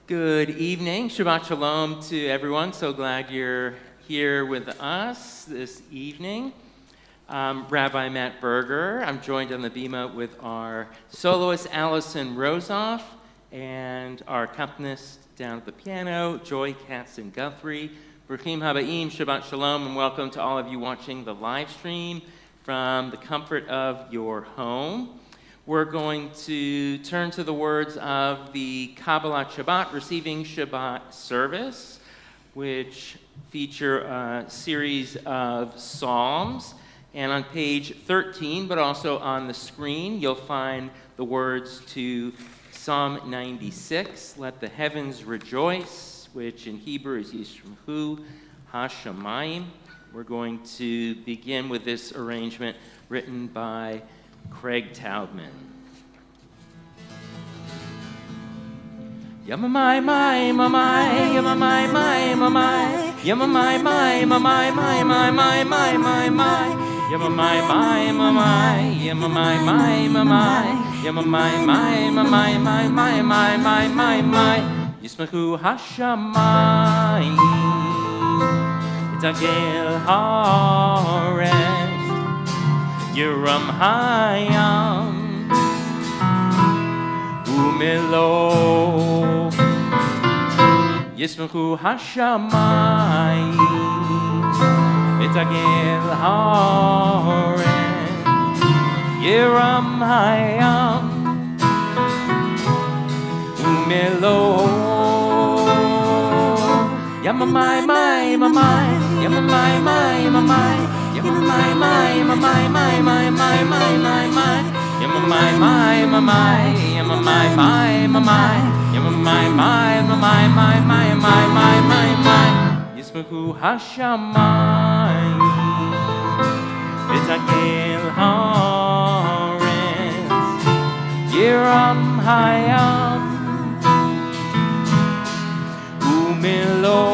Good evening. Shabbat Shalom to everyone. So glad you're here with us this evening. Rabbi Matt Berger. I'm joined on the bima with our soloist Allison Rosoff and our accompanist down at the piano, Joy Katzen-Guthrie. Bruchim Habaim, Shabbat Shalom, and welcome to all of you watching the live stream from the comfort of your home. We're going to turn to the words of the Kabbalat Shabbat, Receiving Shabbat Service, which feature a series of psalms. And on page 13, but also on the screen, you'll find the words to Psalm 96, Let the Heavens Rejoice, which in Hebrew is Yishmehu HaShamayim. We're going to begin with this arrangement written by Craig Taubman. Yamamai mai mamai yamamai mai mamai yamamai mai mamai mai mai mai mai mai mai yamamai mai mamai yamamai mai mamai yamamai mai mamai mai mai mai mai mai mai Yismachu hashamayim Itagel haaretz Yiram hayam Umelo Yismachu hashamayim Itagel haaretz Yiram hayam Umelo Yamamai mai mamai Yamamai mai mamai Yamamai mai mamai mai mai mai mai mai mai Yamamai mai mamai Yamamai mai mamai Yamamai mai mamai mai mai mai mai mai mai Yismachu hashamayim V'tagel haaretz Yiram hayam Umelo.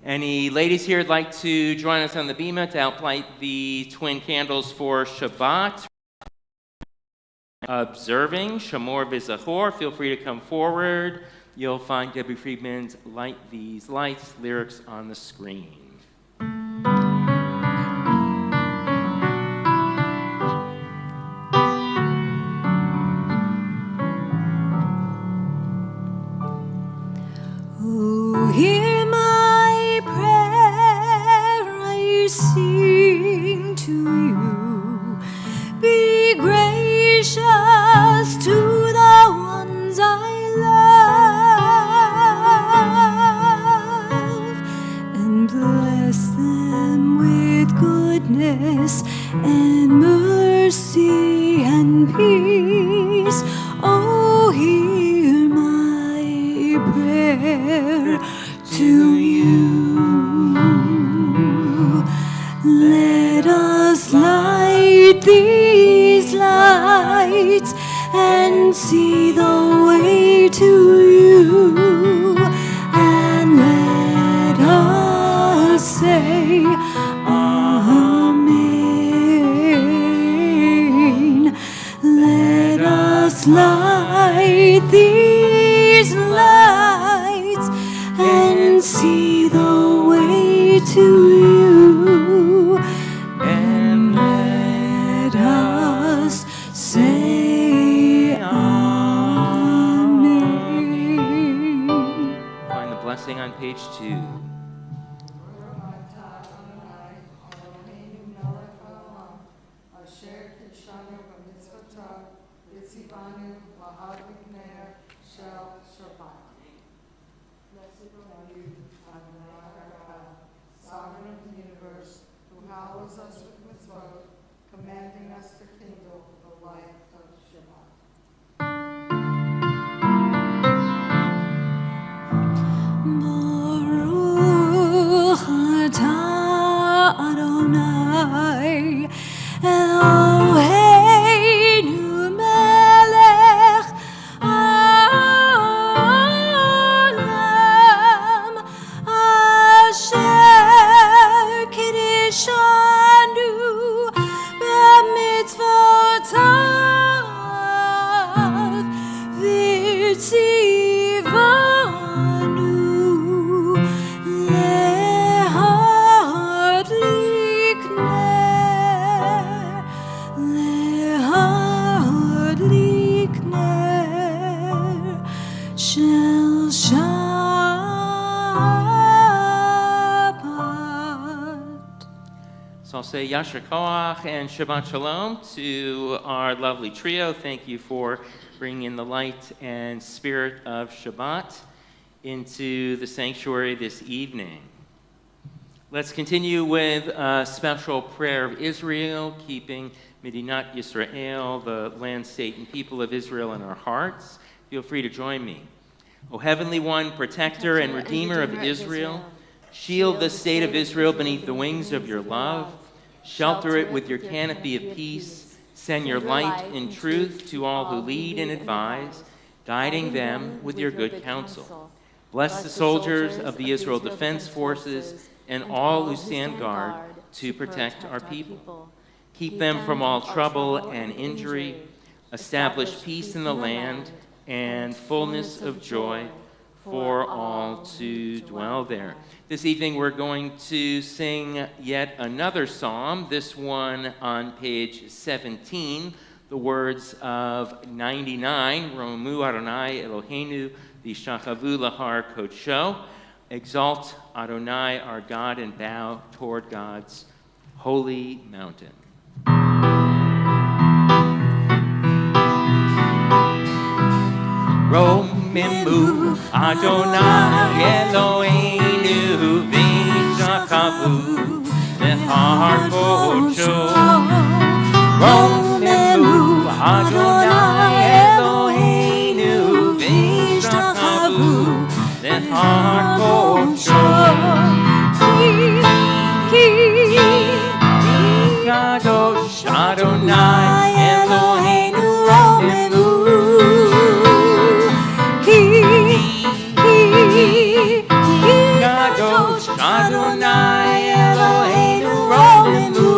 Any ladies here would like to join us on the bima to outlight the twin candles for Shabbat? Observing Shamor V'Zachor, feel free to come forward. You'll find Debbie Friedman's Light These Lights lyrics on the screen. Hear my prayer, I sing to you. Be gracious to the ones I love, and bless them with goodness and mercy and peace. Oh, hear my prayer to you. Let us light these lights and see the way to you, and let us say Amen. Let us light these lights and see the way to you, and let us say Amen. Find the blessing on page 2. Sovereign of the universe, who hallows us with mitzvot, commanding us to kindle the light of Shabbat. Baruch I'll say Yasher Koach and Shabbat Shalom to our lovely trio. Thank you for bringing in the light and spirit of Shabbat into the sanctuary this evening. Let's continue with a special prayer of Israel, keeping Medinat Yisrael, the land, state, and people of Israel in our hearts. Feel free to join me. O Heavenly One, protector and redeemer of Israel, shield the state of Israel beneath the wings of your love. Shelter it with your canopy of peace. Send your light in truth to all who lead and advise, guiding them with your good counsel. Bless the soldiers of the Israel Defense Forces and all who stand guard to protect our people. Keep them from all trouble and injury. Establish peace in the land and fullness of joy for all to dwell there. This evening we're going to sing yet another psalm, this one on page 17, the words of 99, Romu Adonai Eloheinu v'shachavu lahar kodsho. Exalt Adonai our God and bow toward God's holy mountain. Romemu Adonai Eloheinu v'shachavu lahar kodsho. Romemu Adonai Eloheinu v'shachavu lahar kodsho. Kadosh Adonai Eloheinu Romemu. Kadosh Adonai Eloheinu Romemu.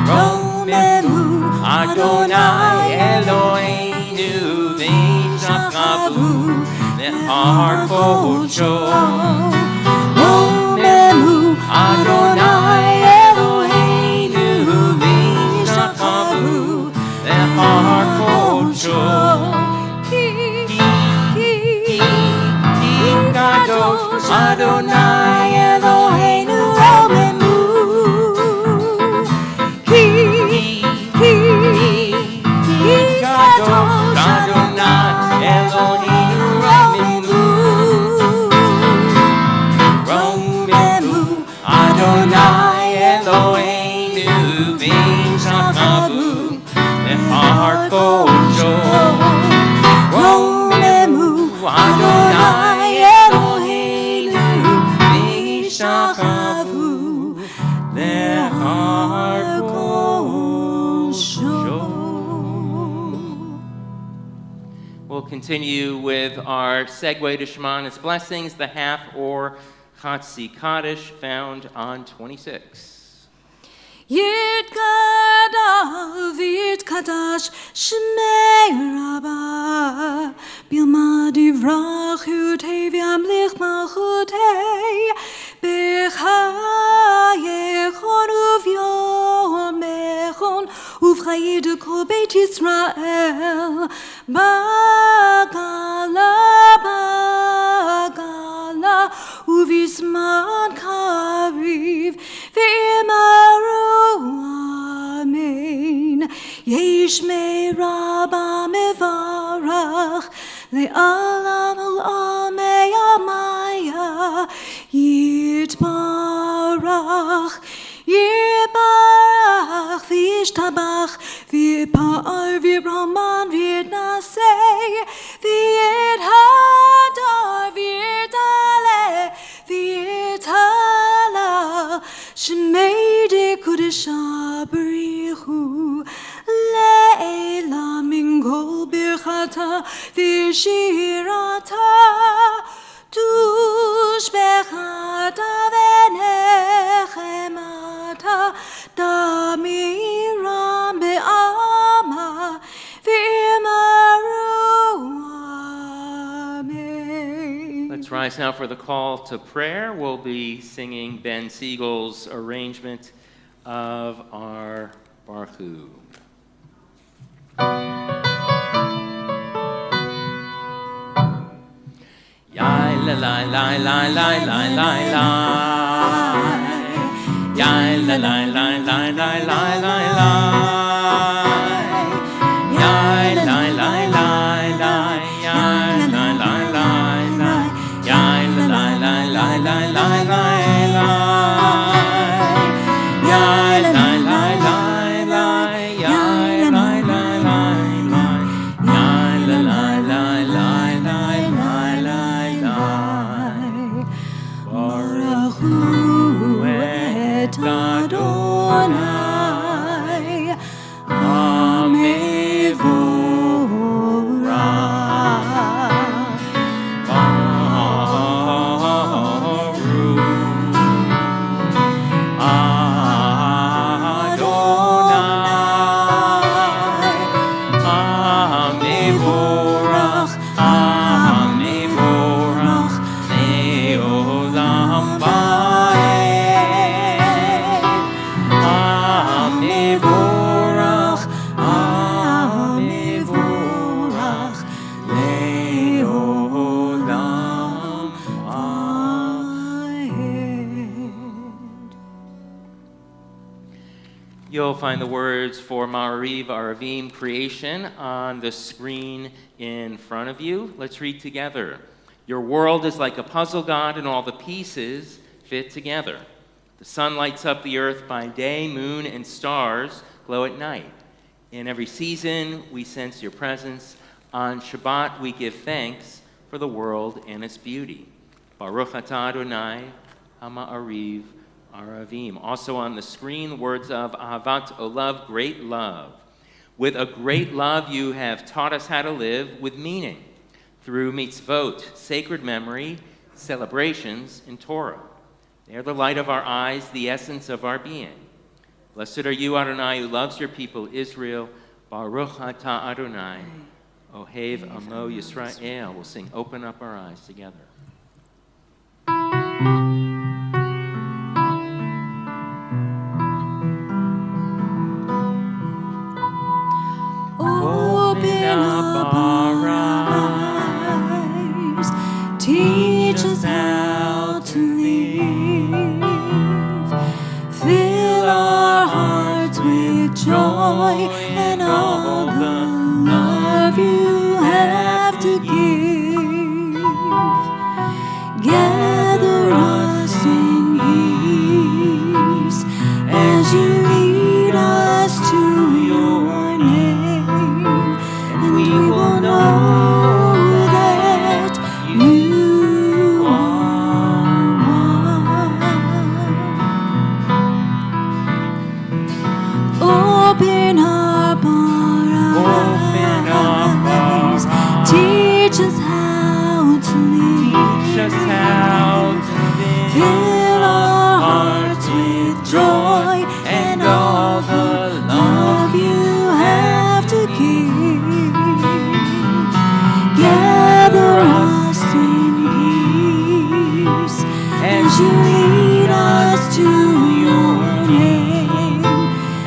Romemu Adonai Eloheinu v'shachavu lahar kodsho. Romemu Adonai Eloheinu v'shachavu lahar kodsho. Kadosh Adonai Eloheinu Romemu. Kadosh Adonai Eloheinu Romemu. Romemu Adonai Eloheinu v'shachavu lahar kodsho. Romemu Adonai Eloheinu v'shachavu lahar kodsho. We'll continue with our segue to Shema and its blessings, the half or Chatzi Kaddish, found on 26. Yitkadash v'yitkadash Shmei Rabbah Bilma divrach Yudhei v'yamlich malchutei B'chayechon uv'yomechon Uv'chayidu kol Beit Yisrael Bagala bagala Uv'yizman kariv V'yimaru amen Yishmei Rabbah mevarach Le'alam u'amei amaya Yitbarach Yitbarach V'yishtabach V'yipar V'yiraman V'yitnasei V'yithadar V'yitale V'yitala Shemei Dekudesha B'richu Le'ela min kol birchata V'shirata Tushbechata V'nechemata Damiram Be'ama V'yimaru amen. Let's rise now for the call to prayer. We'll be singing Ben Siegel's arrangement of our Baruch. Yai la la la la la la la la. Yai la la la la la la la la. Yai la la la la. Yai la la la la. Yai la la la la la la la. Yai la la la la. Yai la la la la. Yai la la la la la la la. Baruch Hu et Adonai Hamevorach. Baruch Adonai Hamevorach, Hamevorach le'olam va'ed. Hamevorach, Hamevorach le'olam va'ed. You'll find the words for Ma'ariv, Aravim, creation on the screen in front of you. Let's read together. Your world is like a puzzle, God, and all the pieces fit together. The sun lights up the earth by day, moon and stars glow at night. In every season, we sense your presence. On Shabbat, we give thanks for the world and its beauty. Baruch atah Adonai, Ha'ma'ariv, Aravim. Also on the screen, the words of Ahavat Olav, great love. With a great love, you have taught us how to live with meaning through mitzvot, sacred memory, celebrations, and Torah. They are the light of our eyes, the essence of our being. Blessed are you, Adonai, who loves your people, Israel. Baruch atah Adonai, Ohev Amo Yisrael. We'll sing Open Up Our Eyes together. Open up our eyes, teach us how to live, fill our hearts with joy and all the love you have to give. Gather us in peace as you lead us to your name, and we will know that you are one. Open up our eyes, teach us how to live, fill our hearts with joy and all the love you have to give. Gather us in peace as you lead us to your name,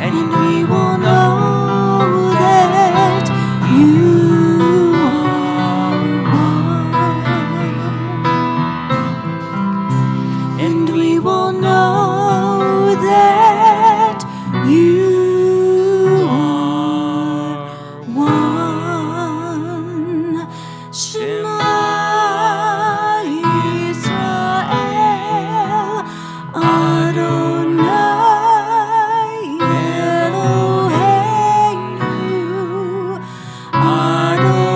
and we will know that you are one. And we will know that you are one. Shema Yisrael, Adonai Eloheinu, Adonai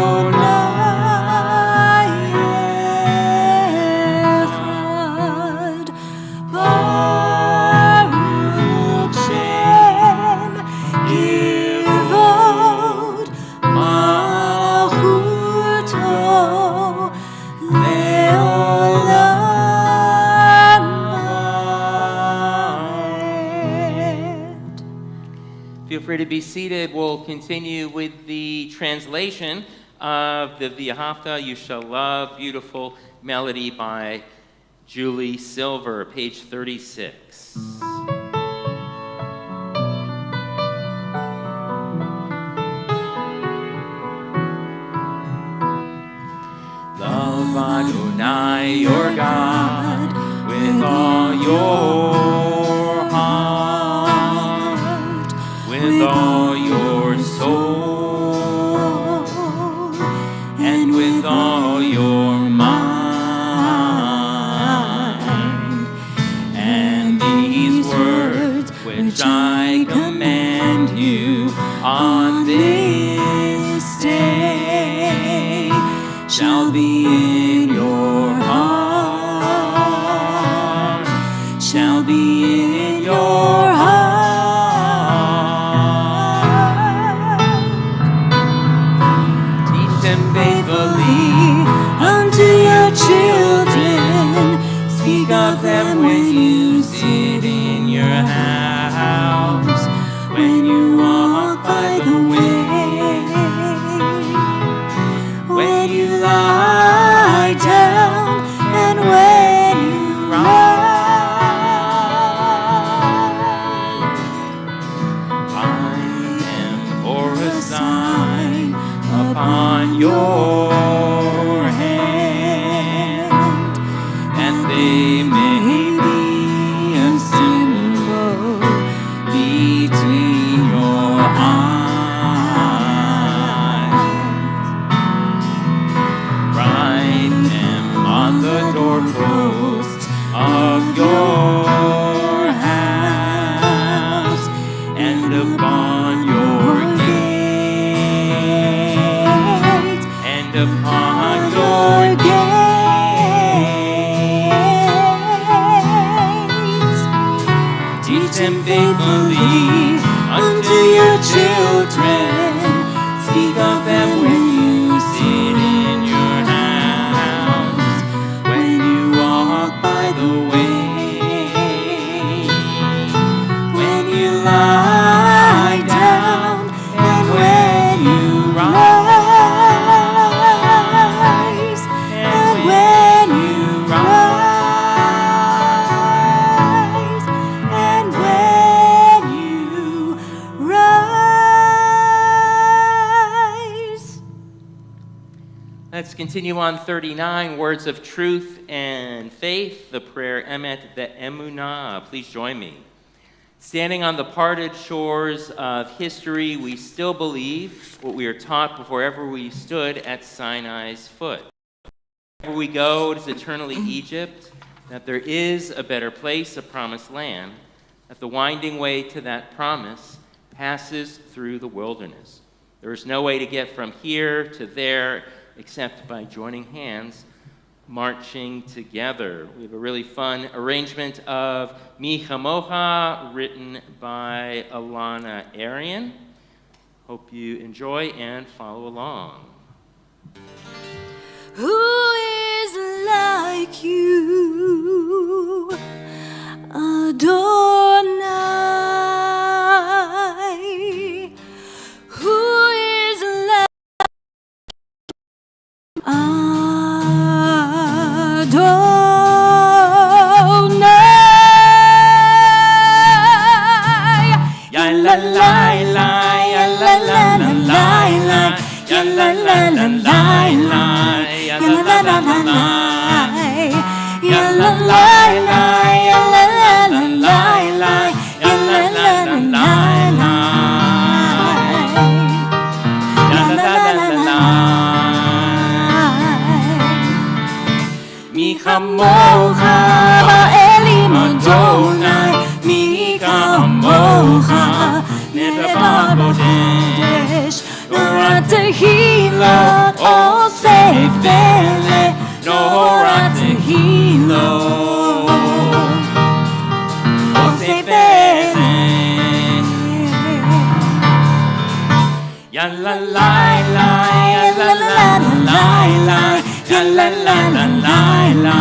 Echad. Baruch Shem Kivod Malchuto Leolam Va'ed. Feel free to be seated. We'll continue with the translation of the V'ahavta You Shall Love, beautiful melody by Julie Silver, page 36. Love Adonai your God with all your heart. doorposts of your house, and upon your gates, and upon your gates. Teach them faithfully unto your children. Speak of them when you sit in your house, when you walk by the way, when you lie down, and when you rise, and when you rise, and when you rise. Let's continue on 39, words of truth and faith, the prayer Emet ve'emunah. Please join me. Standing on the parted shores of history, we still believe what we are taught before ever we stood at Sinai's foot. Wherever we go, it is eternally Egypt, that there is a better place, a promised land, that the winding way to that promise passes through the wilderness. There is no way to get from here to there except by joining hands, marching together. We have a really fun arrangement of Mi Chamocha, written by Alana Arian. Hope you enjoy and follow along. Who is like you, Adonai? Who is like Adonai? Ya la la la, ya la la la la, ya la la la la, ya la la la la, ya la la la, ya la la la la, ya la la la la, ya la la la la. Mi chamocha ba'elim Adonai, mi chamocha nedava bodesh, norat tehilo osef ele, norat tehilo osef ele. Ya la la la, ya la la la la, ya la la la la la,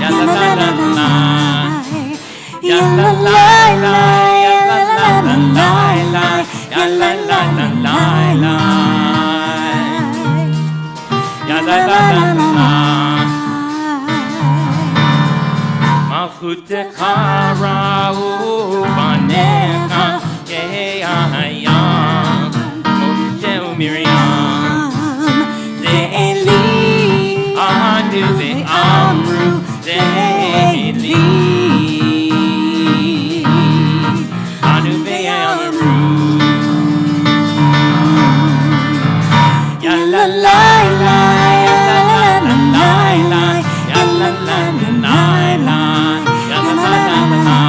ya la la la la, ya la la la, ya la la la la, ya la la la la, ya la la la la. Malchutecha ra'u banecha ke'ayam, Moshe u'Miriam, ze'eli anu ve'amru, ze'eli anu ve'amru. Ya la la la, ya la la la la, ya la la la la, ya la la la la,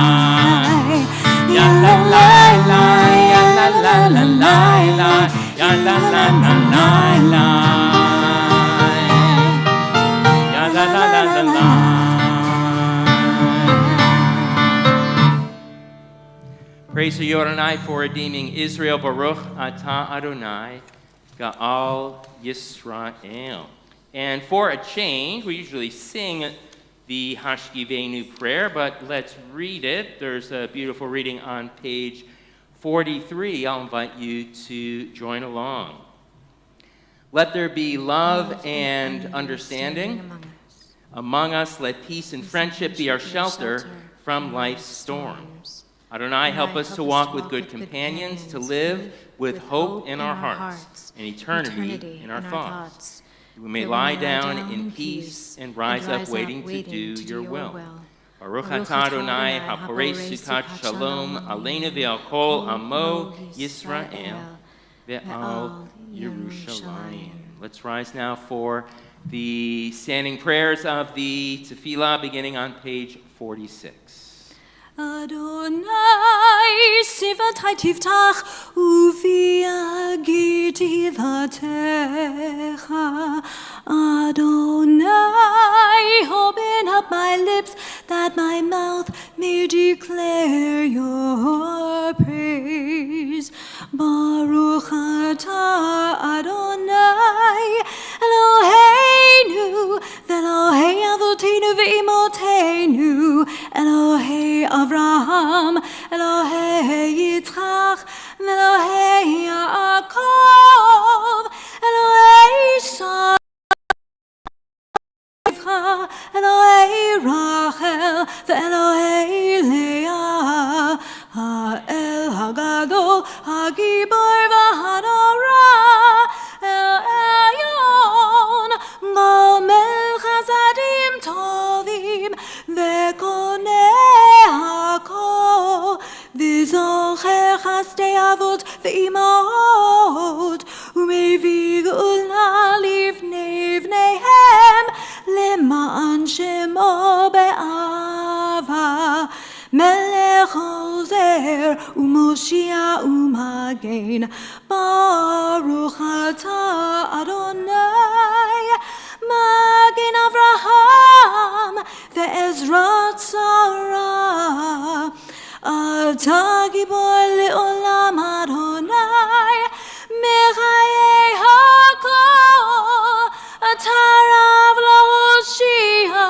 ya la la la, ya la la la la, ya la la la la, ya la la la la. Praise to you, Adonai, for redeeming Israel. Baruch atah Adonai, Ga'al Yisrael. And for a change, we usually sing the Hashkivenu prayer, but let's read it. There's a beautiful reading on page 43. I'll invite you to join along. Let there be love and understanding among us. Let peace and friendship be our shelter from life's storms. Adonai, help us to walk with good companions, to live with hope in our hearts and eternity in our thoughts. We may lie down in peace and rise up waiting to do your will. Baruch atah Adonai, haporei sukat shalom, aleinu ve'al kol amo Yisrael, ve'al Yerushalayim. Let's rise now for the standing prayers of the Tefillah beginning on page 46. Adonai sivatai tiftach uvi agi tivatecha. Adonai, open up my lips that my mouth may declare your praise. Baruch atah Adonai Eloheinu v'Elohei Avotenu v'Imotenu Elohei Avraham Elohei Yitzchak v'Elohei Yaakov Elohei Shai Elohei Rachel v'Elohei Leah Ha'el Hagadol Hagibor v'Hanora El Elyon Gomel Chasadim Tovim V'Konei Hakol V'Zocher Chasdei Avot V'Imot U'Mevi Geula Livnei Vneihem Le'ma'an Shemo Be'ava Melech Ozer U'Moshia U'Magen Baruch atah Adonai Magen Avraham Ve'ezrat Sarah Atah Gibor Le'olam Adonai Mechayei Hakol Atah Rav L'Hoshia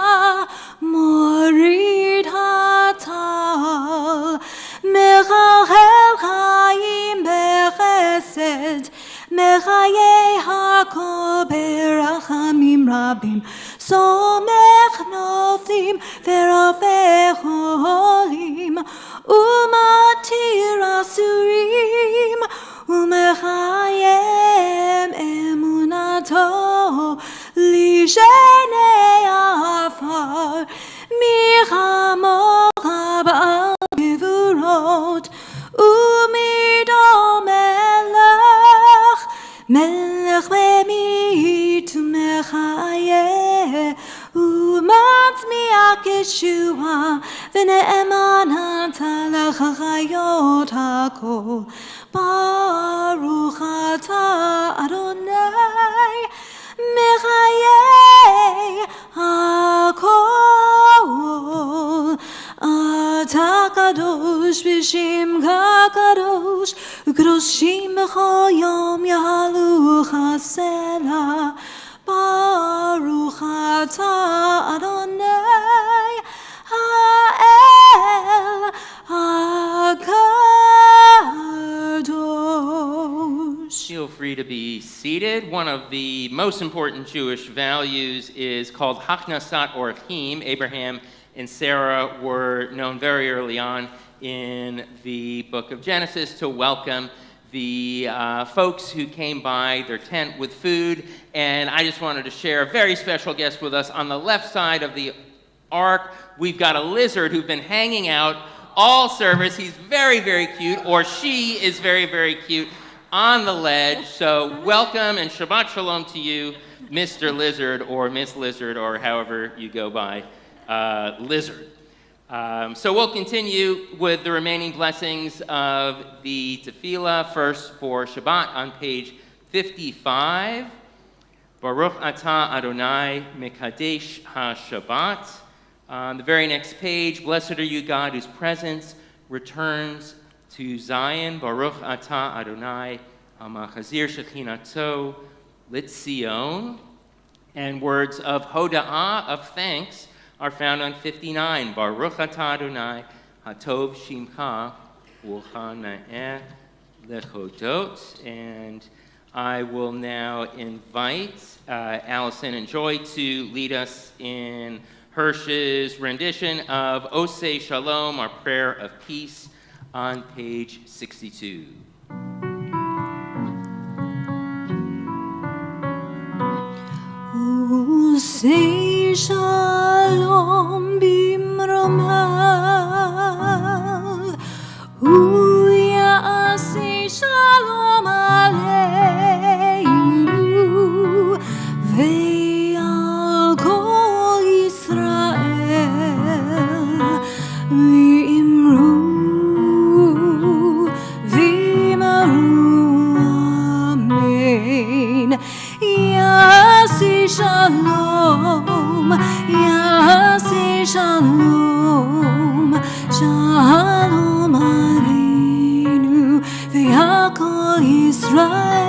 Morid Hatal Mechachel Chaim Bechesed Mechayei Hakol Berachamim Rabim Somech Nothim Ve'Rafeh Cholim Umatir Asurim Umechayem Emunato Lishenei Afar Michamocha Ba'al Gevurot Umido Melech Melech B'mit Umechayeh Umatzmiach Yeshua V'ne'eman Hatalach Chayot HaKol Baruch atah Adonai Mechayei HaKol Atah Kadosh V'Shimcha Kadosh U'Kadoshim B'chol Yom Yahalu Chasela Baruch atah Adonai Ha'el HaKadosh. Feel free to be seated. One of the most important Jewish values is called Hachnasat Orchim. Abraham and Sarah were known very early on in the book of Genesis to welcome the folks who came by their tent with food. And I just wanted to share a very special guest with us. On the left side of the ark, we've got a lizard who's been hanging out all service. He's very, very cute, or she is very, very cute on the ledge. So welcome and Shabbat Shalom to you, Mr. Lizard or Miss Lizard, or however you go by, Lizard. So we'll continue with the remaining blessings of the Tefillah, first for Shabbat on page 55. Baruch atah Adonai Mekadesh HaShabbat. On the very next page, blessed are you, God, whose presence returns to Zion. Baruch atah Adonai Machazir Shechinato Litzion. And words of Hoda'ah, of thanks, are found on 59. Baruch atah Adonai Hatov Shimcha U'chana'eh Lechodot. And I will now invite Allison and Joy to lead us in Hirsch's rendition of Oseh Shalom, our prayer of peace, on page 62. Oseh Shalom bimromav, Uyaseh Shalom aleinu, shalom, shalom aleinu ve'akol Yisrael.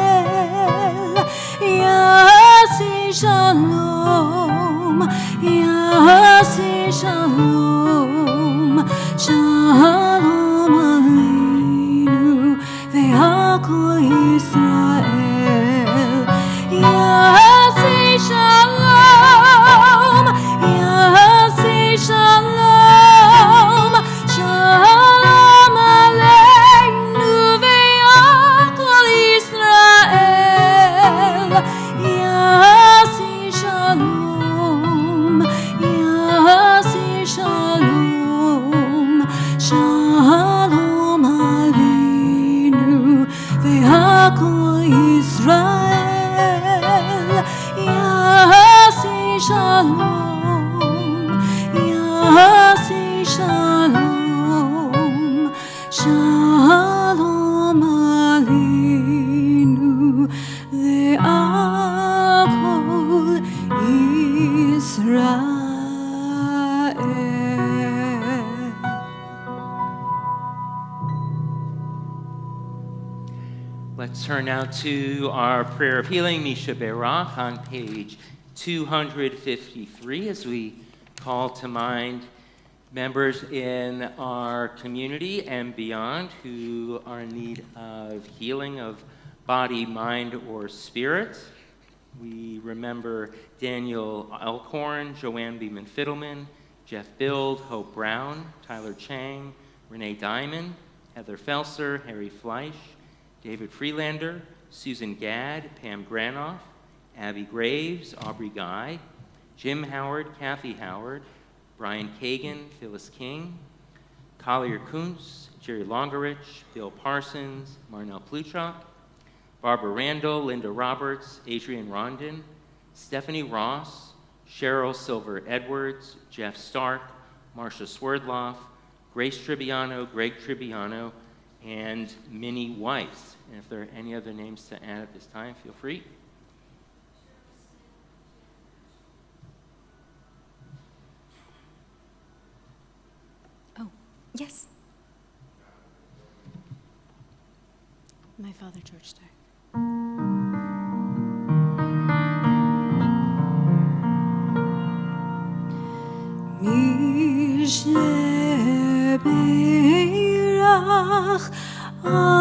Yasi shalom, yasi shalom, shalom aleinu ve'akol Yisrael. Yasi shalom, yasi shalom, shalom aleinu ve'akol Yisrael. Yasi shalom, yasi shalom, shalom aleinu ve'akol Yisrael. Yasi shalom, yasi shalom, shalom aleinu ve'akol Yisrael. Let's turn now to our prayer of healing, Misha Berach, on page 253, as we call to mind members in our community and beyond who are in need of healing of body, mind, or spirit. We remember Daniel Elkhorn, Joanne Beeman Fiddleman, Jeff Bild, Hope Brown, Tyler Chang, Renee Diamond, Heather Felser, Harry Fleisch, David Freelander, Susan Gadd, Pam Granoff, Abby Graves, Aubrey Guy, Jim Howard, Kathy Howard, Brian Kagan, Phyllis King, Collier Kuntz, Jerry Longerich, Bill Parsons, Marnell Pluchok, Barbara Randall, Linda Roberts, Adrian Rondon, Stephanie Ross, Cheryl Silver Edwards, Jeff Stark, Marcia Swerdloff, Grace Tribbiano, Greg Tribbiano, and Minnie Weiss. And if there are any other names to add at this time, feel free. Oh, yes. My father, George Stark. Misheberach Avotenu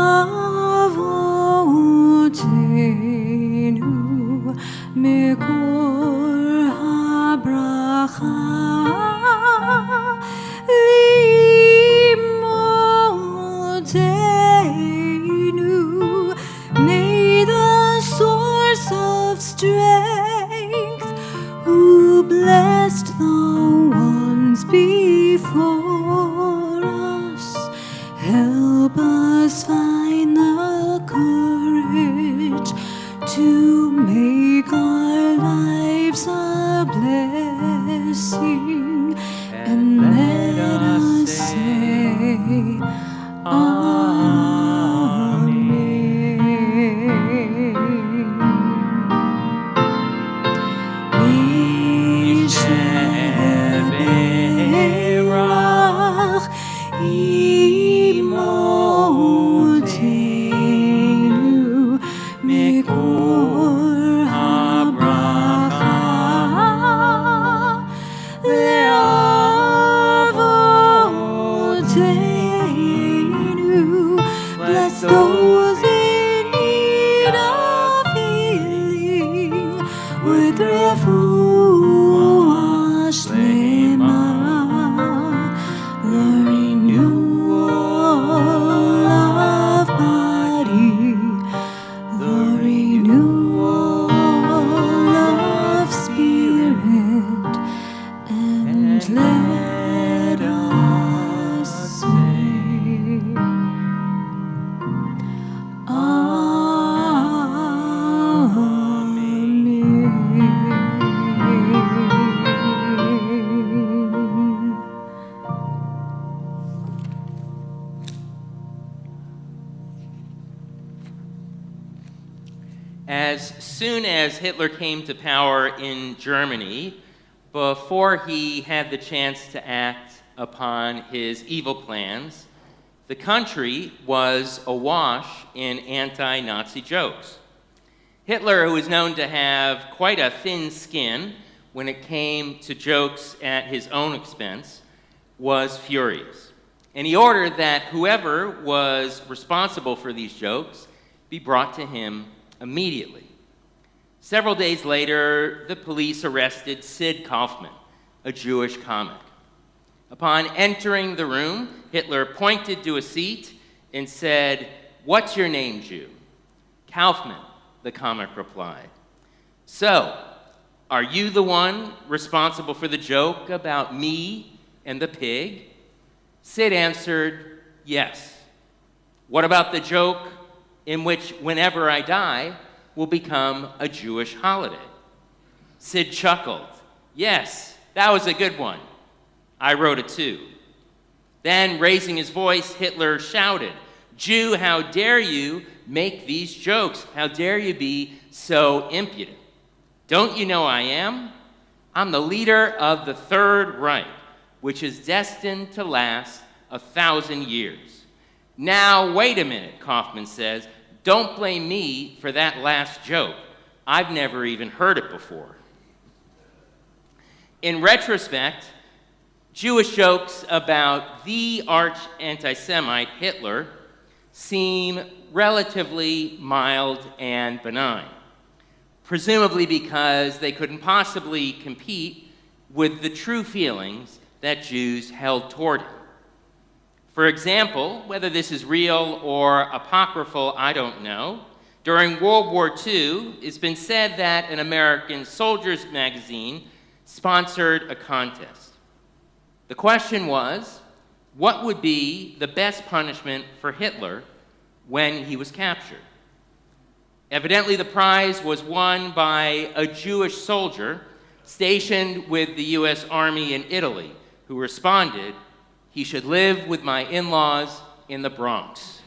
Mekor habracha Limotenu. May the source of strength, who blessed the ones before us, help us find the courage to make our lives a blessing, and let us say, Misheberach Imotenu Mekor habracha Leavotenu. Bless those in need of healing with refuah shlema, the renewal of body, the renewal of spirit, and let us say, Amen. As soon as Hitler came to power in Germany, before he had the chance to act upon his evil plans, the country was awash in anti-Nazi jokes. Hitler, who was known to have quite a thin skin when it came to jokes at his own expense, was furious. And he ordered that whoever was responsible for these jokes be brought to him immediately. Several days later, the police arrested Sid Kaufman, a Jewish comic. Upon entering the room, Hitler pointed to a seat and said, "What's your name, Jew?" "Kaufman," the comic replied. "So, are you the one responsible for the joke about me and the pig?" Sid answered, "Yes." "What about the joke in which whenever I die will become a Jewish holiday?" Sid chuckled. "Yes, that was a good one. I wrote it too." Then, raising his voice, Hitler shouted, "Jew, how dare you make these jokes? How dare you be so impudent? Don't you know I am? I'm the leader of the Third Reich, which is destined to last 1,000 years. Now, wait a minute," Kaufman says. "Don't blame me for that last joke. I've never even heard it before." In retrospect, Jewish jokes about the arch anti-Semite Hitler seem relatively mild and benign, presumably because they couldn't possibly compete with the true feelings that Jews held toward him. For example, whether this is real or apocryphal, I don't know, during World War II, it's been said that an American soldiers magazine sponsored a contest. The question was, what would be the best punishment for Hitler when he was captured? Evidently, the prize was won by a Jewish soldier stationed with the U.S. Army in Italy, who responded, "He should live with my in-laws in the Bronx."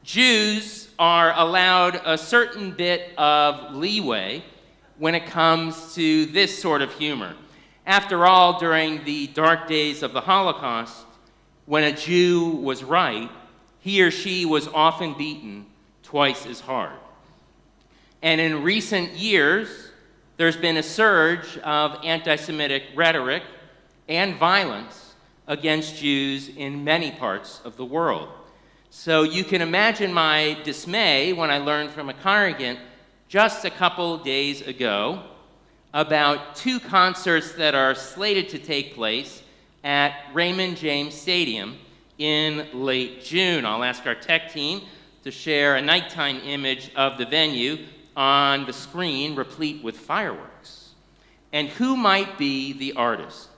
Jews are allowed a certain bit of leeway when it comes to this sort of humor. After all, during the dark days of the Holocaust, when a Jew was right, he or she was often beaten twice as hard. And in recent years, there's been a surge of anti-Semitic rhetoric and violence against Jews in many parts of the world. So you can imagine my dismay when I learned from a congregant just a couple days ago about 2 concerts that are slated to take place at Raymond James Stadium in late June. I'll ask our tech team to share a nighttime image of the venue on the screen replete with fireworks. And who might be the artist?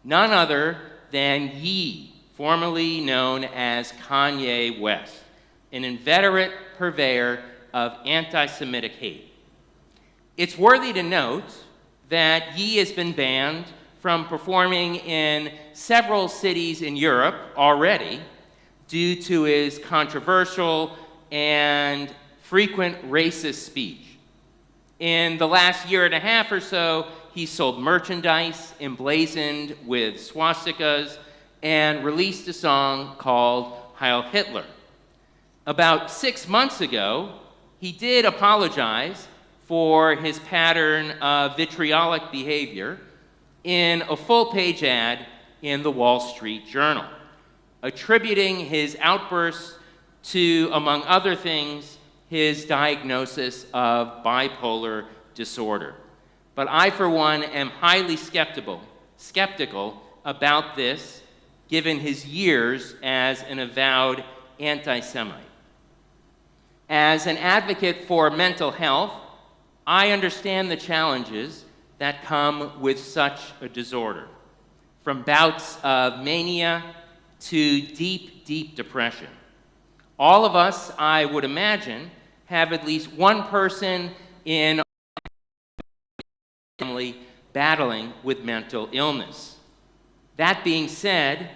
None other than Ye, formerly known as Kanye West, an inveterate purveyor of anti-Semitic hate. It's worthy to note that Ye has been banned from performing in several cities in Europe already due to his controversial and frequent racist speech. In the last year and a half or so, he sold merchandise emblazoned with swastikas and released a song called Heil Hitler. About 6 months ago, he did apologize for his pattern of vitriolic behavior in a full-page ad in the Wall Street Journal, attributing his outbursts to, among other things, his diagnosis of bipolar disorder. But I, for one, am highly skeptical about this, given his years as an avowed anti-Semite. As an advocate for mental health, I understand the challenges that come with such a disorder, from bouts of mania to deep, deep depression. All of us, I would imagine, have at least one person in our family battling with mental illness. That being said,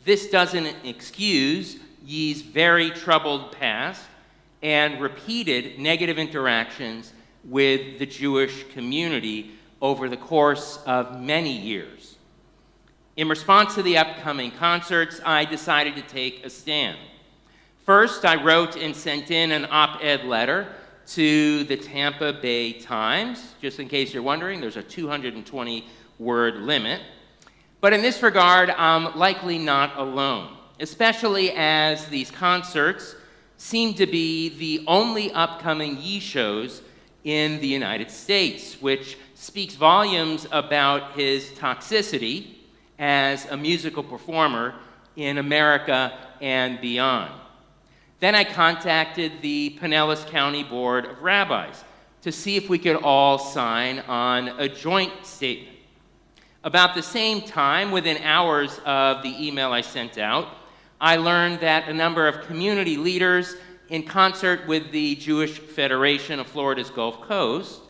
this doesn't excuse Ye's very troubled past and repeated negative interactions with the Jewish community over the course of many years. In response to the upcoming concerts, I decided to take a stand. First, I wrote and sent in an op-ed letter to the Tampa Bay Times. Just in case you're wondering, there's a 220-word limit. But in this regard, I'm likely not alone, especially as these concerts seem to be the only upcoming Yee shows in the United States, which speaks volumes about his toxicity as a musical performer in America and beyond. Then I contacted the Pinellas County Board of Rabbis to see if we could all sign on a joint statement. About the same time, within hours of the email I sent out, I learned that a number of community leaders, in concert with the Jewish Federation of Florida's Gulf Coast,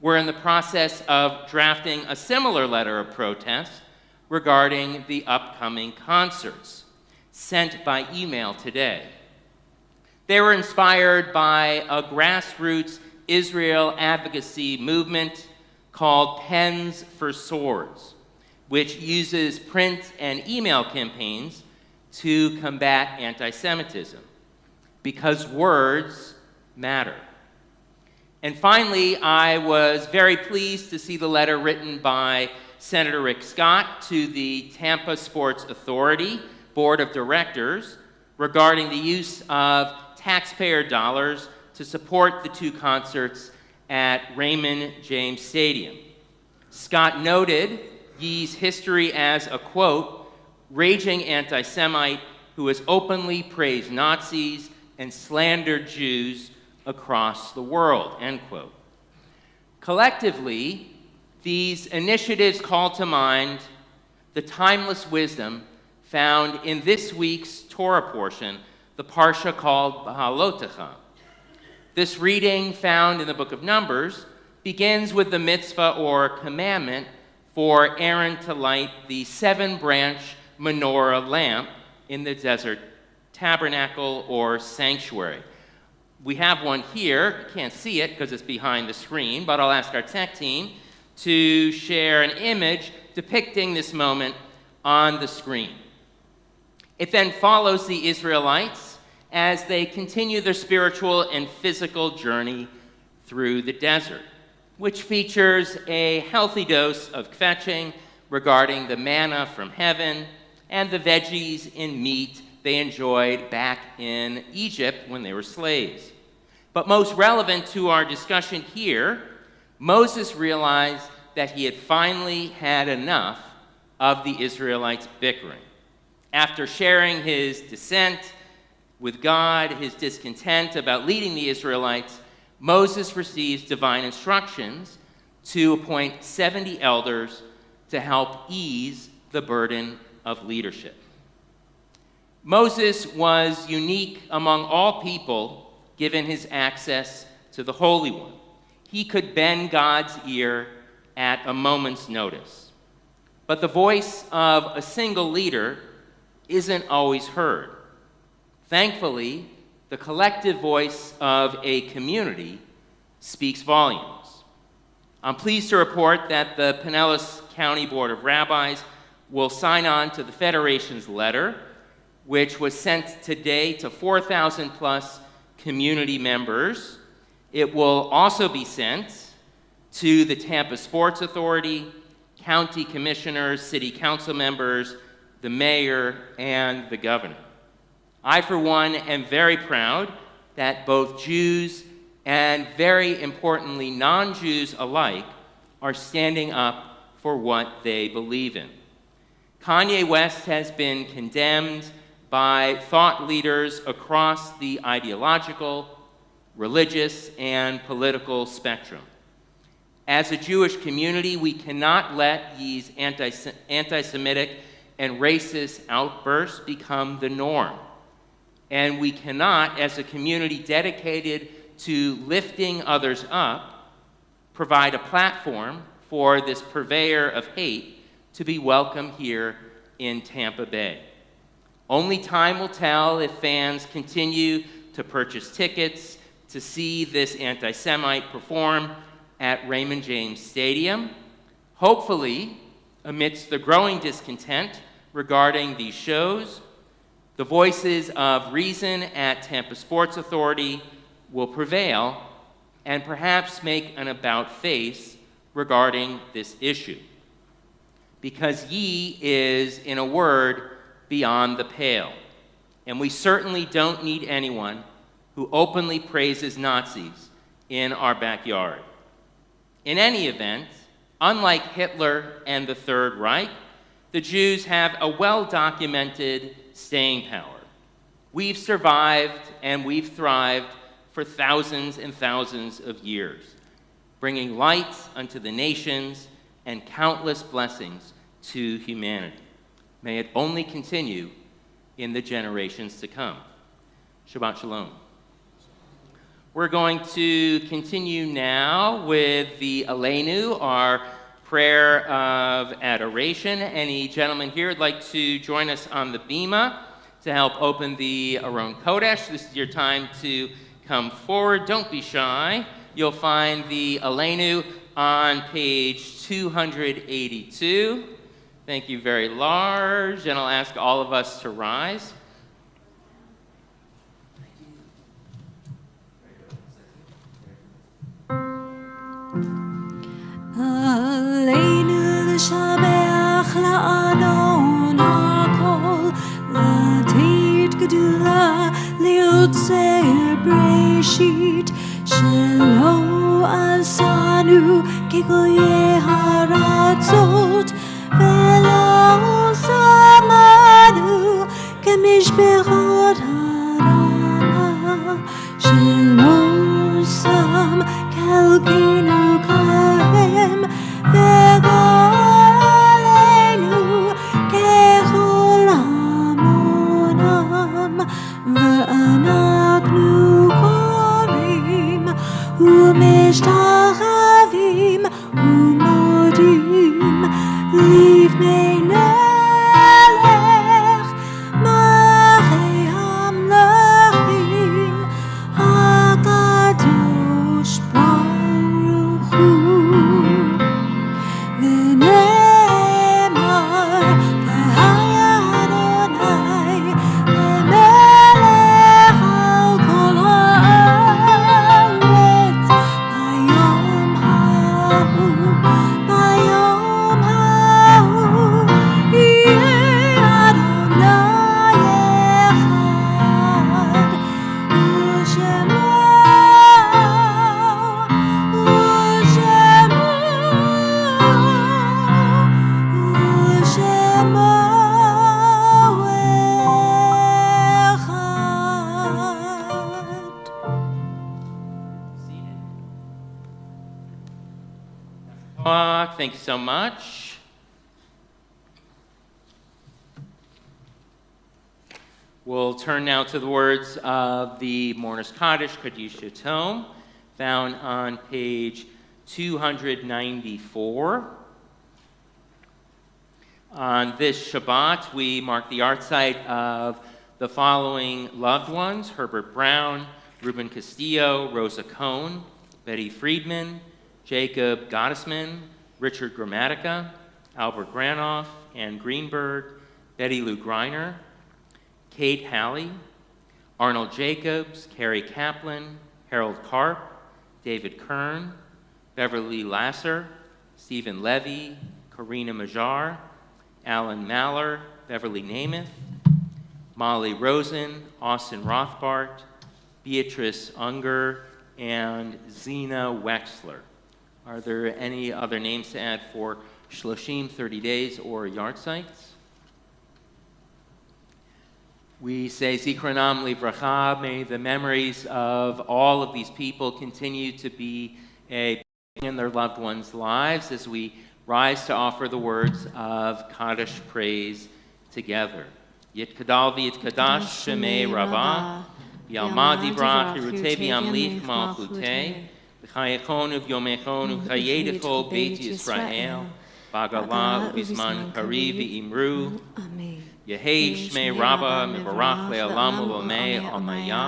were in the process of drafting a similar letter of protest regarding the upcoming concerts, sent by email today. They were inspired by a grassroots Israel advocacy movement called Pens for Swords, which uses print and email campaigns to combat anti-Semitism, because words matter. And finally, I was very pleased to see the letter written by Senator Rick Scott to the Tampa Sports Authority Board of Directors regarding the use of taxpayer dollars to support the two concerts at Raymond James Stadium. Scott noted Yee's history as a, quote, raging anti-Semite who has openly praised Nazis and slandered Jews across the world, end quote. Collectively, these initiatives call to mind the timeless wisdom found in this week's Torah portion, the parsha called Behalotecha. This reading, found in the book of Numbers, begins with the mitzvah or commandment for Aaron to light the 7-branch menorah lamp in the desert tabernacle or sanctuary. We have one here. You can't see it because it's behind the screen, but I'll ask our tech team to share an image depicting this moment on the screen. It then follows the Israelites as they continue their spiritual and physical journey through the desert, which features a healthy dose of kvetching regarding the manna from heaven and the veggies and meat they enjoyed back in Egypt when they were slaves. But most relevant to our discussion here, Moses realized that he had finally had enough of the Israelites' bickering. After sharing his dissent with God, his discontent about leading the Israelites, Moses receives divine instructions to appoint 70 elders to help ease the burden of leadership. Moses was unique among all people given his access to the Holy One. He could bend God's ear at a moment's notice. But the voice of a single leader isn't always heard. Thankfully, the collective voice of a community speaks volumes. I'm pleased to report that the Pinellas County Board of Rabbis will sign on to the Federation's letter, which was sent today to 4,000 plus community members. It will also be sent to the Tampa Sports Authority, county commissioners, city council members, the mayor, and the governor. I, for one, am very proud that both Jews and, very importantly, non-Jews alike are standing up for what they believe in. Kanye West has been condemned by thought leaders across the ideological, religious, and political spectrum. As a Jewish community, we cannot let these anti-Semitic and racist outbursts become the norm. And we cannot, as a community dedicated to lifting others up, provide a platform for this purveyor of hate to be welcome here in Tampa Bay. Only time will tell if fans continue to purchase tickets to see this anti-Semite perform at Raymond James Stadium, Hopefully, amidst the growing discontent regarding these shows, the voices of reason at Tampa Sports Authority will prevail and perhaps make an about-face regarding this issue. Because ye is, in a word, beyond the pale. And we certainly don't need anyone who openly praises Nazis in our backyard. In any event, unlike Hitler and the Third Reich, the Jews have a well-documented staying power. We've survived and we've thrived for thousands and thousands of years, bringing light unto the nations and countless blessings to humanity. May it only continue in the generations to come. Shabbat Shalom. We're going to continue now with the Aleinu, our prayer of adoration. Any gentleman here would like to join us on the bima to help open the Aron Kodesh? This is your time to come forward. Don't be shy. You'll find the Aleinu on page 282. Thank you very large, and I'll ask all of us to rise. עלינו לשבח לאדון הכל, לתת גדולה ליוצר בראשית, שלא עשנו כגויי הארצות, ולא שמנו כמשפחות הרמה, שלא שם כלכנו כהם, וגואלנו ככל המונם, ואנחנו קוראים ומשתחווים ומודים לפני נלך מלכי המלכים הקדוש ברוך הוא. ונאמר והיה אדוני למלך על כל הארץ ביום ההוא, ביום ההוא יהיה אדוני אחד ושמו Thank you so much. We'll turn now to the words of the Mourner's Kaddish, Kaddish Tome, found on page 294. On this Shabbat, we mark the artsite of the following loved ones: Herbert Brown, Ruben Castillo, Rosa Cohn, Betty Friedman, Jacob Gottesman, Richard Grammatica, Albert Granoff, Ann Greenberg, Betty Lou Greiner, Kate Halley, Arnold Jacobs, Carrie Kaplan, Harold Karp, David Kern, Beverly Lasser, Stephen Levy, Karina Majar, Alan Maller, Beverly Namath, Molly Rosen, Austin Rothbart, Beatrice Unger, and Zena Wexler. Are there any other names to add for Shloshim, 30 days, or yard sites? We say Zichronam Livracha. May the memories of all of these people continue to be a in their loved ones' lives as we rise to offer the words of Kaddish praise together. Yitkadal v'yitkadash shemei Rabbah, Yalmad Divrach Hirutevi Amlich Malchutei, V'chayechon uv'yomechon uv'chayedechol Beit Yisrael, B'agalah uv'zman kariv v'imru, Yehei Shmei Rabbah Mibarach Le'olam U'Lamei Almaya,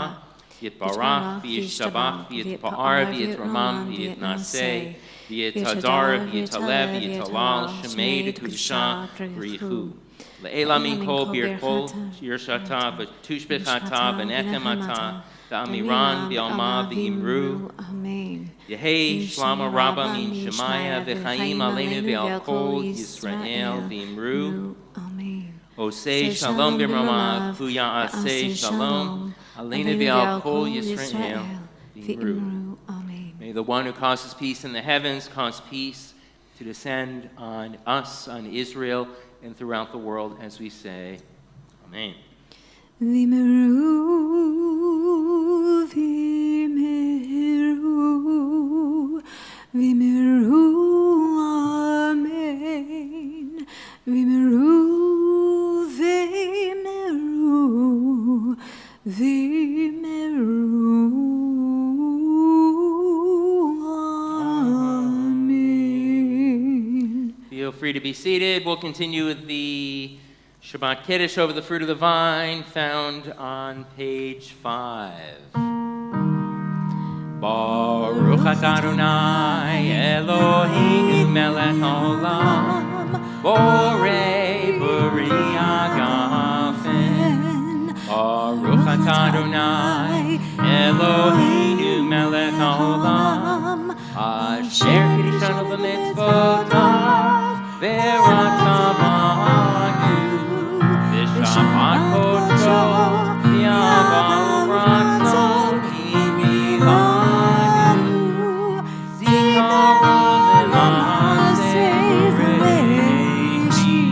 Yitbarach v'yishtabach v'yitpa'ar v'yitramam v'yitnaseh, V'yetadar, v'yetalev, v'yetalal, shemei dekudusha, v'rihu. Le'ela min kol bir kol, yirshata, v'tushbechata, v'nechemata, v'amiran, v'alma, v'imru. Amen. Yehei shlama rabba min shemaya, v'chaim aleinu v'al kol Yisrael, v'imru. Amen. Osei shalom b'mrama, kuya asei shalom, aleinu v'al kol Yisrael, v'imru. Amen. May the one who causes peace in the heavens cause peace to descend on us, on Israel, and throughout the world as we say, Amen. V'meru, v'meru, v'meru, amen. V'meru, v'meru, v'meru, amen. Feel free to be seated. We'll continue with the Shabbat Kiddush over the fruit of the vine, found on page 5. Baruch atah Adonai Eloheinu melech haolam, borei b'riah gafen. Baruch atah Adonai Eloheinu melech haolam, asher kiddushanu b'mitzvotav v'ratamanu. Shabbat kodsho v'aval ratzon imilanu, zikaron l'maaseh bereshit,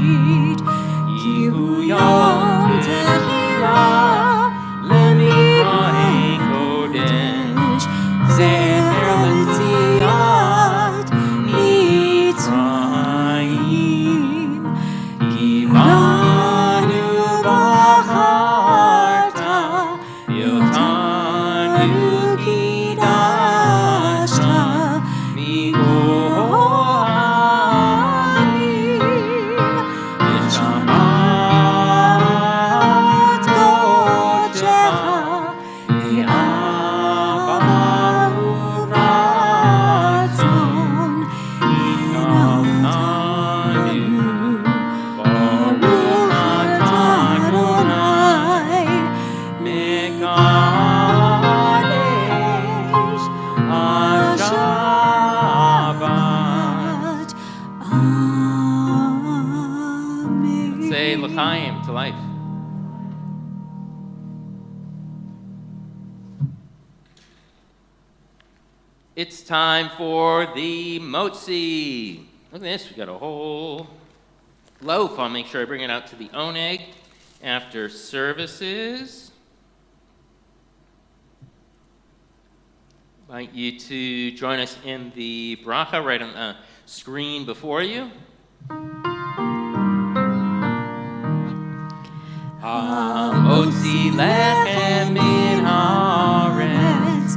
kihu yom tehillah lemikra'ei kodesh, zecher l'tziat Mitzrayim, kivanu v'acharta, yotanu kidasha, mi'ohanim, v'shabat kodshecha, ve'ava u'ratzon, inaltanu. Baruch atah Adonai, mekadesh ha-Shabbat. Amen. Say l'chaim, to life. It's time for the motzi. Look at this, we got a whole loaf. I'll make sure I bring it out to the oneg after services. I'd like you to join us in the bracha right on the screen before you. Hamotzi lechem min haaretz.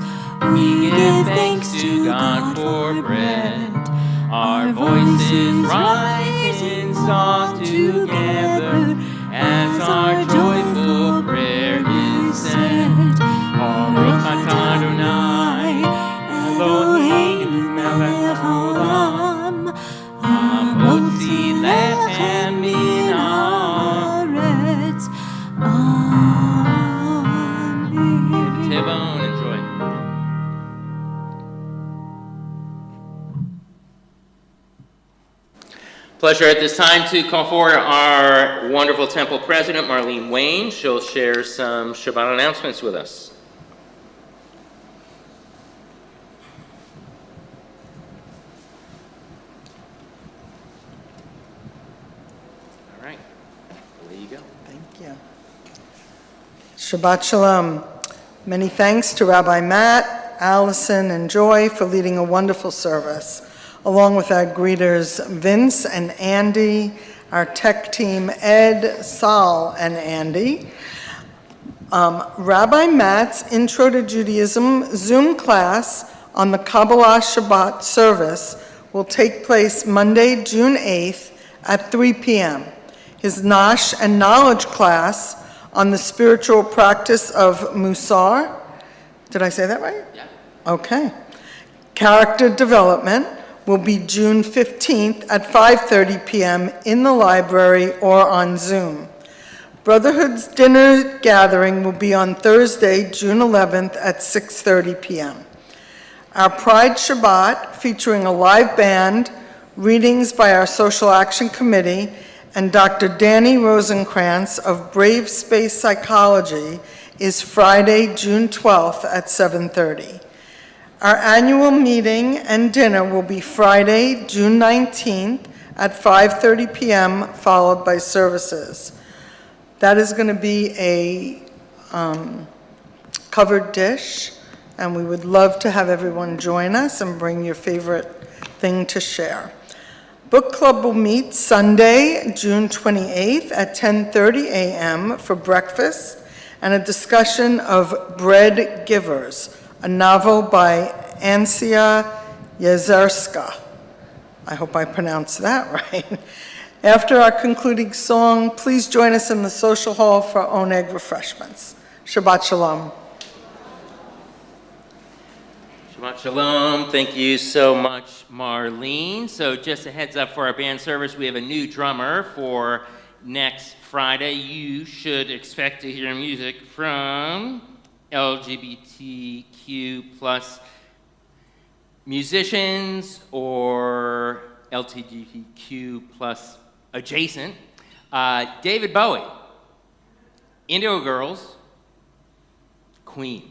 We give thanks to God for bread. Our voices rise in song together as our joyful prayer is said. Baruch atah Adonai Eloheinu melech haolam, hamotzi lechem min haaretz. Amen. Tevon, enjoy. Pleasure at this time to call forward our wonderful temple president, Marlene Wayne. She'll share some Shabbat announcements with us. All right, there you go. Thank you. Shabbat Shalom. Many thanks to Rabbi Matt, Allison, and Joy for leading a wonderful service, along with our greeters Vince and Andy, our tech team Ed, Sal, and Andy. Rabbi Matt's Intro to Judaism Zoom class on the Kabbalah Shabbat service will take place Monday, June 8th at 3 p.m. His Nash and Knowledge class on the spiritual practice of Musar. Did I say that right? Yeah. Okay. Character development will be June 15th at 5:30 p.m. in the library or on Zoom. Brotherhood's dinner gathering will be on Thursday, June 11th at 6:30 p.m. Our Pride Shabbat, featuring a live band, readings by our Social Action Committee, and Dr. Danny Rosenkrantz of Brave Space Psychology, is Friday, June 12th at 7:30. Our annual meeting and dinner will be Friday, June 19th at 5:30 p.m., followed by services. That is going to be a covered dish, and we would love to have everyone join us and bring your favorite thing to share. Book Club will meet Sunday, June 28th at 10:30 a.m. for breakfast and a discussion of Bread Givers, a novel by Ansia Jezerska. I hope I pronounced that right. After our concluding song, please join us in the social hall for oneg refreshments. Shabbat Shalom. Shabbat Shalom. Thank you so much, Marlene. So just a heads up for our band service, we have a new drummer for next Friday. You should expect to hear music from LGBTQ plus musicians or LGBTQ plus adjacent. David Bowie, Indigo Girls, Queen.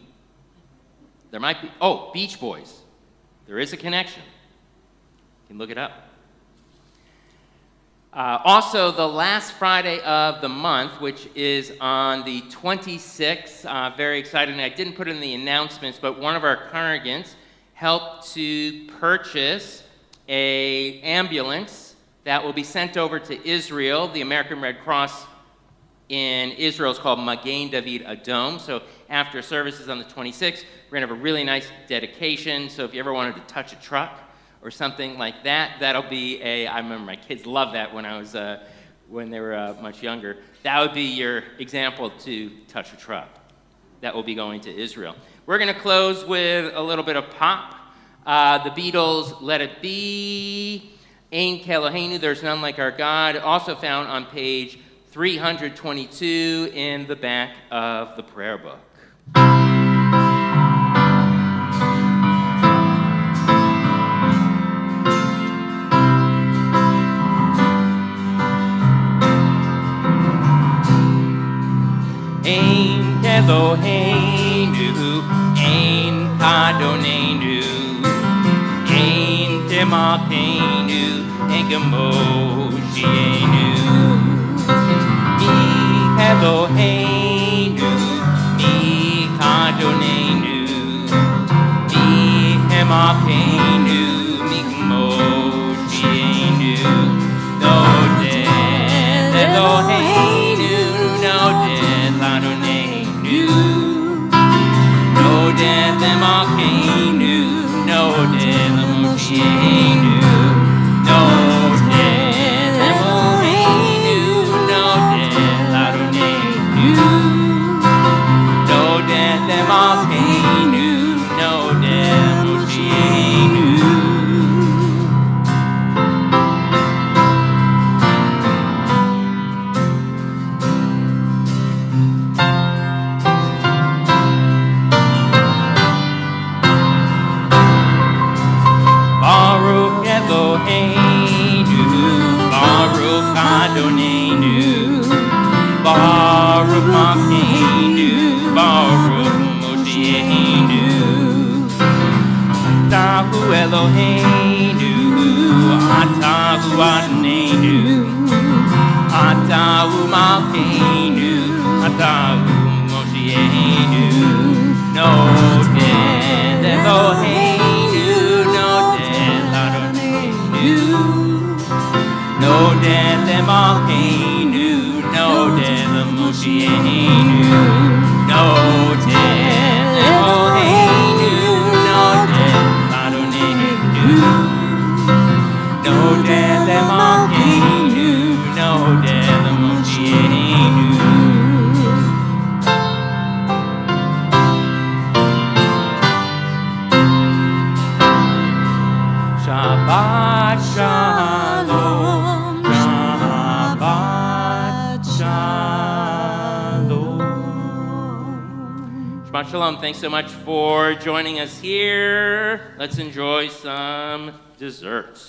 There might be, Beach Boys. There is a connection. You can look it up. Also, the last Friday of the month, which is on the 26th, very exciting. I didn't put it in the announcements, but one of our congregants helped to purchase an ambulance that will be sent over to Israel. The American Red Cross in Israel is called Magen David Adom. So after services on the 26th, we're going to have a really nice dedication. So if you ever wanted to touch a truck or something like that, that'll be I remember my kids loved that when they were much younger. That would be your example to touch a truck. That will be going to Israel. We're going to close with a little bit of pop. The Beatles, Let It Be, Ein Keloheinu, There's None Like Our God, also found on page 322 in the back of the prayer book. Ein Keloheinu, Ein Kadonenu, Ein Temakenu, Ein Gemoshienu. Mi Keloheinu, Mi Kadonenu, Mi Temakenu, Mi Gemoshienu. No death, Eloheinu, no death, Adonenu. No death, Emakenu, no death, Moshienu. No death, Eloheinu, no death, Adonenu. No death, Emakenu, no death, Moshienu. Baruch Eloheinu, Baruch Adonenu, Baruch Malkeinu, Baruch Moshienu. Atahu Eloheinu, Atahu Adonenu, Atahu Malkeinu, Atahu Moshienu. No death, Eloheinu, no death, Adonenu. No death, Eloheinu, no death, Moshienu. No death, Eloheinu, no death, Adonenu. No death, Eloheinu, no death, Moshienu. Shabbat Shalom. Thanks so much for joining us here. Let's enjoy some dessert.